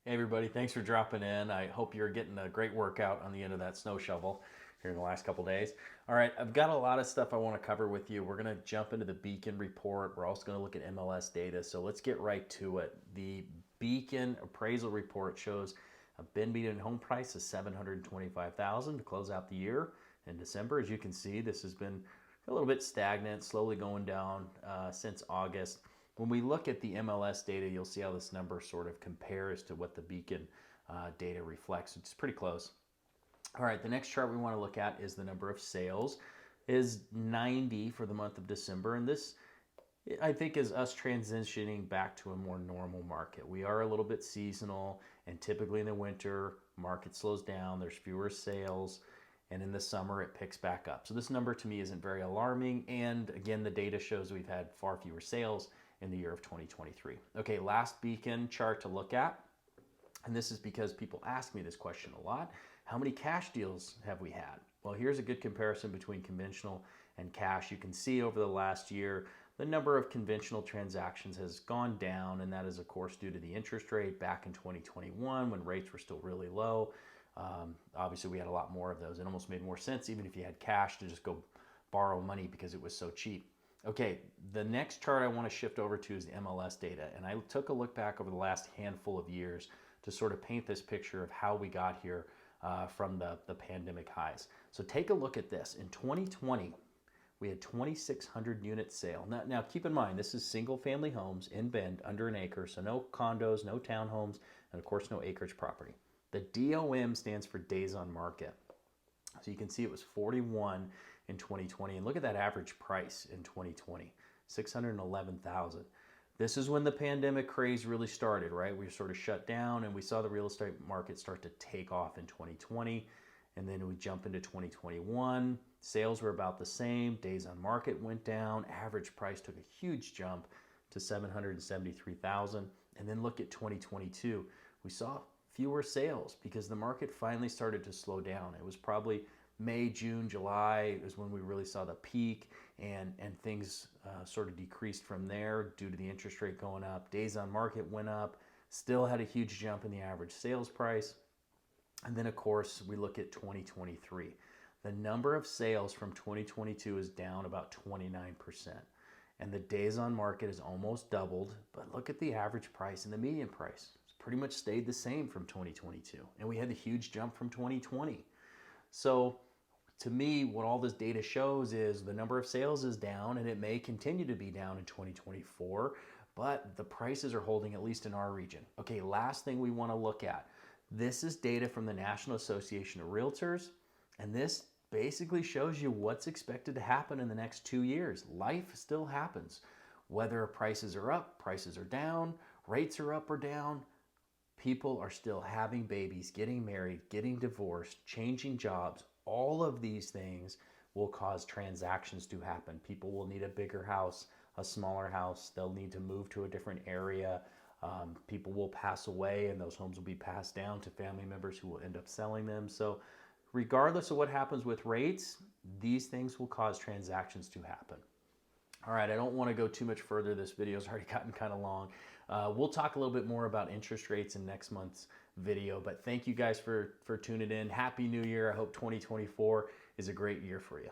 Hey everybody, thanks for dropping in. I hope you're getting a great workout on the end of that snow shovel here in the last couple days. All right, I've got a lot of stuff I want to cover with you. We're going to jump into the Beacon report. We're also going to look at MLS data. So let's get right to it. The Beacon appraisal report shows a bin median home price of $725,000 to close out the year in December. As you can see, this has been a little bit stagnant, slowly going down since August. When we look at the MLS data, you'll see how this number sort of compares to what the Beacon data reflects. It's pretty close. All right, the next chart we want to look at is the number of sales is 90 for the month of December. And this, I think, is us transitioning back to a more normal market. We are a little bit seasonal, and typically in the winter, market slows down, there's fewer sales, and in the summer it picks back up. So this number to me isn't very alarming, and again, the data shows we've had far fewer sales in the year of 2023. Okay, last Beacon chart to look at, and this is because people ask me this question a lot. How many cash deals have we had? Well, here's a good comparison between conventional and cash. You can see over the last year, the number of conventional transactions has gone down, and that is, of course, due to the interest rate back in 2021 when rates were still really low. Obviously, we had a lot more of those. It almost made more sense, even if you had cash, to just go borrow money because it was so cheap. Okay, the next chart I want to shift over to is the MLS data. And I took a look back over the last handful of years to sort of paint this picture of how we got here from the pandemic highs. So take a look at this. In 2020, we had 2,600 unit sale. Now keep in mind, this is single family homes in Bend under an acre. So no condos, no townhomes, and of course no acreage property. The DOM stands for days on market. So you can see it was 41 in 2020. And look at that average price in 2020, 611,000. This is when the pandemic craze really started, right? We were sort of shut down and we saw the real estate market start to take off in 2020. And then we jump into 2021. Sales were about the same. Days on market went down. Average price took a huge jump to 773,000. And then look at 2022. We saw fewer sales because the market finally started to slow down. It was probably May, June, July is when we really saw the peak, and things sort of decreased from there due to the interest rate going up. Days on market went up, still had a huge jump in the average sales price. And then, of course, we look at 2023. The number of sales from 2022 is down about 29%. And the days on market has almost doubled, but look at the average price and the median price. It's pretty much stayed the same from 2022. And we had the huge jump from 2020. So to me, what all this data shows is the number of sales is down, and it may continue to be down in 2024, but the prices are holding, at least in our region. Okay, last thing we want to look at. This is data from the National Association of Realtors, and this basically shows you what's expected to happen in the next 2 years. Life still happens. Whether prices are up, prices are down, rates are up or down, people are still having babies, getting married, getting divorced, changing jobs. All of these things will cause transactions to happen. People will need a bigger house, a smaller house. They'll need to move to a different area. People will pass away, and those homes will be passed down to family members who will end up selling them. So regardless of what happens with rates, these things will cause transactions to happen. All right, I don't want to go too much further. This video's already gotten kind of long. We'll talk a little bit more about interest rates in next month's video, but thank you guys for tuning in. Happy New Year. I hope 2024 is a great year for you.